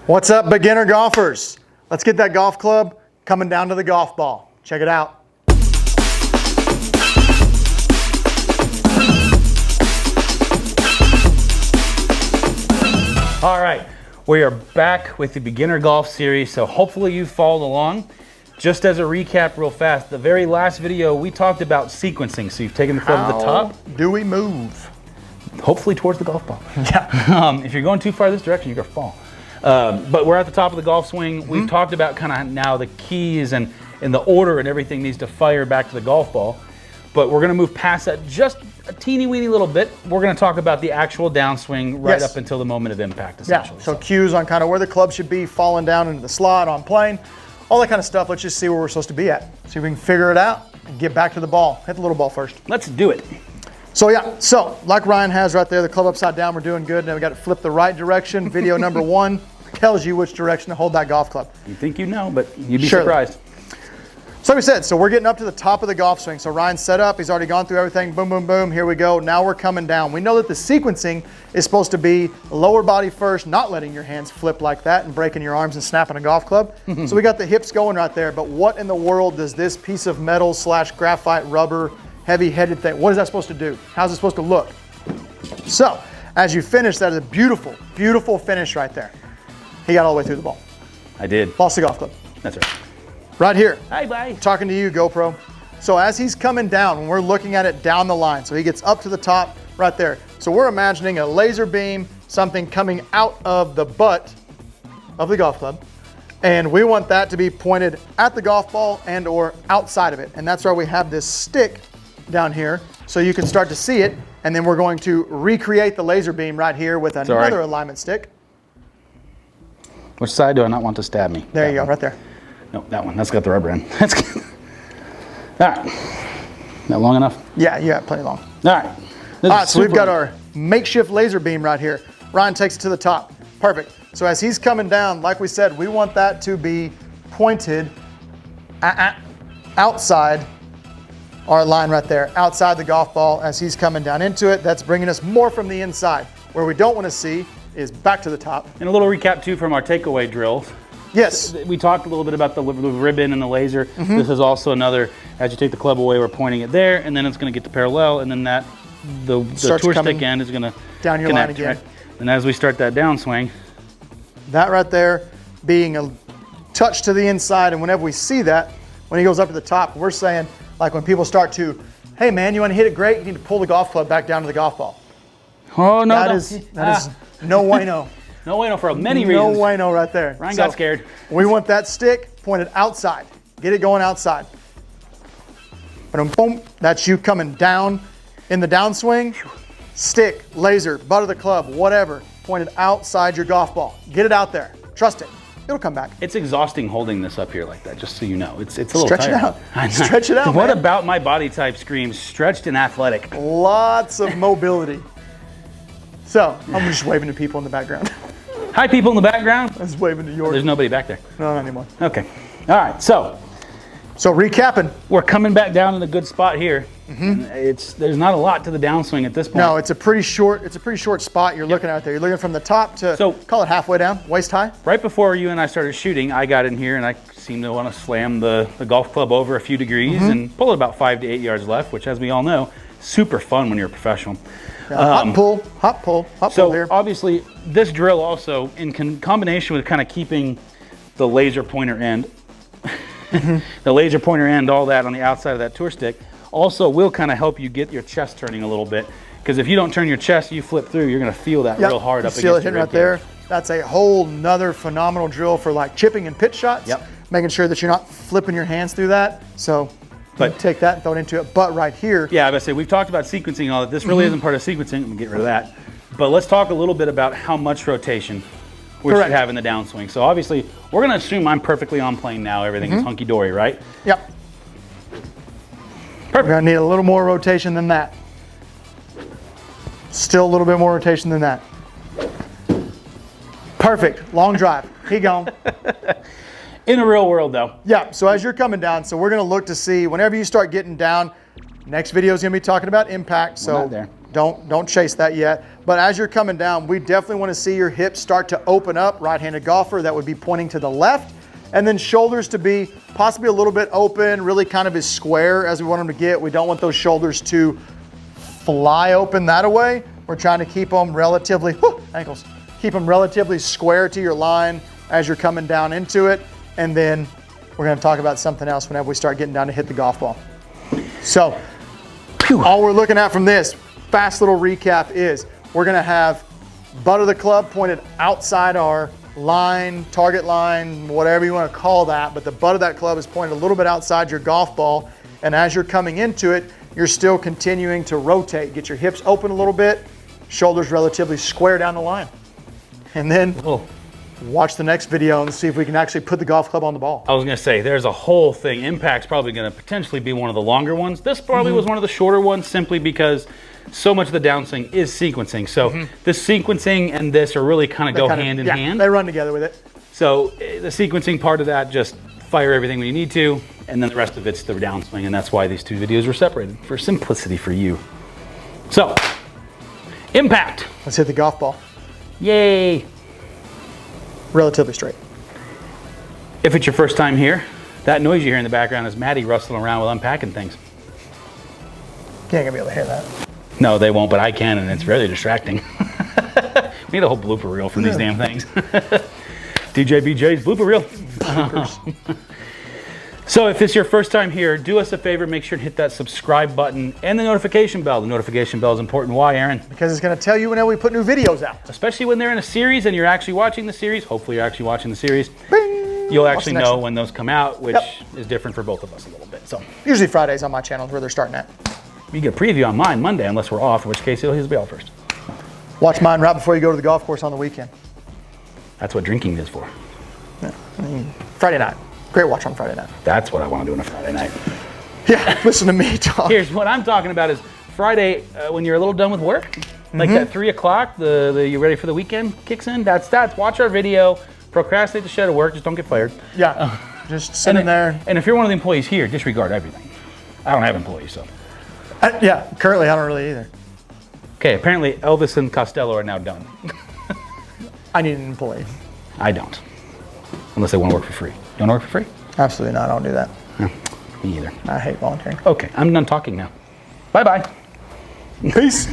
What's up, beginner golfers? Let's get that golf club coming down to the golf ball. Check it out. All right, we are back with the beginner golf series, so hopefully you followed along. Just as a recap real fast, the very last video we talked about sequencing. So you've taken the club to the top. Do we move? Hopefully towards the golf ball. Yeah. If you're going too far this direction, you're gonna fall. But we're at the top of the golf swing. We've talked about kind of now the keys and the order and everything needs to fire back to the golf ball. But we're gonna move past that just a teeny weeny little bit. We're gonna talk about the actual downswing right up until the moment of impact, essentially. Yeah, so cues on kind of where the club should be, falling down into the slot, on plane, all that kind of stuff. Let's just see where we're supposed to be at. See if we can figure it out and get back to the ball. Hit the little ball first. Let's do it. So yeah, so like Ryan has right there, the club upside down, we're doing good. Now we got to flip the right direction. Video number 1 tells you which direction to hold that golf club. You think you know, but you'd be surprised. So like we said, so we're getting up to the top of the golf swing. So Ryan's set up, he's already gone through everything, boom, boom, boom, here we go. Now we're coming down. We know that the sequencing is supposed to be lower body first, not letting your hands flip like that and breaking your arms and snapping a golf club. So we got the hips going right there, but what in the world does this piece of metal / graphite rubber heavy-headed thing, what is that supposed to do? How's it supposed to look? So as you finish, that is a beautiful, beautiful finish right there. He got all the way through the ball. I did. Lost the golf club. That's right. Right here. Hi, bye. Talking to you, GoPro. So as he's coming down, when we're looking at it down the line, so he gets up to the top right there. So we're imagining a laser beam, something coming out of the butt of the golf club. And we want that to be pointed at the golf ball and or outside of it. And that's why we have this stick down here so you can start to see it. And then we're going to recreate the laser beam right here with another alignment stick. Which side do I not want to stab me? There you go, right there. No, that one. That's got the rubber in. That's good. All right. That long enough? Yeah, plenty long. All right. All right, so we've got our makeshift laser beam right here. Ryan takes it to the top. Perfect. So as he's coming down, like we said, we want that to be pointed outside our line right there, outside the golf ball as he's coming down into it. That's bringing us more from the inside. Where we don't want to see is back to the top. And a little recap too from our takeaway drills. Yes. We talked a little bit about the ribbon and the laser. This is also another, as you take the club away, we're pointing it there, and then it's going to get to parallel, and then that the tour stick end is going to down your connect, line again. Right? And as we start that downswing, that right there being a touch to the inside, and whenever we see that, when he goes up to the top, we're saying, like when people start to, hey man, you want to hit it great, you need to pull the golf club back down to the golf ball. Oh no, that is no bueno. No bueno for many reasons. No bueno right there. Ryan got scared. We want that stick pointed outside. Get it going outside. Boom, boom. That's you coming down in the downswing. Stick, laser, butt of the club, whatever, pointed outside your golf ball. Get it out there. Trust it. It'll come back. It's exhausting holding this up here like that, just so you know. It's a little Stretch tiring. it out. Stretch it out, What man. about my body type screams stretched and athletic? Lots of mobility. So, I'm just waving to people in the background. Hi, people in the background. I was waving to yours. There's nobody back there. No, not anymore. Okay. All right. So recapping. We're coming back down in a good spot here. There's not a lot to the downswing at this point. No, it's a pretty short spot you're looking at there. You're looking from the top to call it halfway down, waist high. Right before you and I started shooting, I got in here and I seemed to want to slam the golf club over a few degrees and pull it about 5 to 8 yards left, which, as we all know, super fun when you're a professional. Hot pull here. So obviously this drill also, in combination with kind of keeping the laser pointer end, all that on the outside of that tour stick, also will kind of help you get your chest turning a little bit. Because if you don't turn your chest, you flip through, you're going to feel that real hard up against your rib cage. Feel it hitting right there. That's a whole nother phenomenal drill for like chipping and pitch shots. Yep. Making sure that you're not flipping your hands through that. So take that and throw it into it. But right here. Yeah, I was going to say, we've talked about sequencing and all that. This really isn't part of sequencing. Let me get rid of that. But let's talk a little bit about how much rotation we should have in the downswing. So obviously, we're going to assume I'm perfectly on plane now. Everything is hunky-dory, right? Yep. Perfect. We're going to need a little more rotation than that. Still a little bit more rotation than that. Perfect. Long drive. Keep going. In the real world, though. Yeah, so as you're coming down, so we're going to look to see, whenever you start getting down, next video is going to be talking about impact. So Don't chase that yet. But as you're coming down, we definitely want to see your hips start to open up. Right-handed golfer, that would be pointing to the left. And then shoulders to be possibly a little bit open, really kind of as square as we want them to get. We don't want those shoulders to fly open that way. We're trying to keep them relatively, ankles, keep them relatively square to your line as you're coming down into it. And then we're gonna talk about something else whenever we start getting down to hit the golf ball. So, all we're looking at from this fast little recap is we're gonna have butt of the club pointed outside our line, target line, whatever you want to call that, but the butt of that club is pointed a little bit outside your golf ball. And as you're coming into it, you're still continuing to rotate. Get your hips open a little bit, shoulders relatively square down the line. And then watch the next video and see if we can actually put the golf club on the ball. I was gonna say, there's a whole thing. Impact's probably gonna potentially be one of the longer ones. This probably was one of the shorter ones simply because so much of the downswing is sequencing. So this sequencing and this are really kind of go hand in hand. They run together with it. So the sequencing part of that, just fire everything when you need to, and then the rest of it's the downswing, and that's why these two videos were separated, for simplicity for you. So, impact. Let's hit the golf ball. Yay. Relatively straight. If it's your first time here, that noise you hear in the background is Maddie rustling around with unpacking things. You ain't gonna be able to hear that. No, they won't, but I can, and it's really distracting. We need a whole blooper reel from these damn things. DJ BJ's blooper reel. So if it's your first time here, do us a favor, make sure to hit that subscribe button and the notification bell. The notification bell is important. Why, Aaron? Because it's gonna tell you whenever we put new videos out. Especially when they're in a series and you're actually watching the series. Hopefully you're actually watching the series. Bing! You'll actually know when those come out, which is different for both of us a little bit. So usually Fridays on my channel is where they're starting at. You get a preview on mine Monday, unless we're off, in which case he'll be out first. Watch mine right before you go to the golf course on the weekend. That's what drinking is for. Yeah. Friday night. Great watch on Friday night. That's what I want to do on a Friday night. Yeah, listen to me talk. Here's what I'm talking about is Friday, when you're a little done with work, like that 3 o'clock, the you ready for the weekend kicks in. That's watch our video, procrastinate the shit at work, just don't get fired. Yeah, just sit in there. And if you're one of the employees here, disregard everything. I don't have employees, so. Yeah, currently I don't really either. Okay, apparently Elvis and Costello are now done. I need an employee. I don't. Unless they want to work for free. You want to work for free? Absolutely not, I don't do that. No, me either. I hate volunteering. Okay, I'm done talking now. Bye-bye. Peace.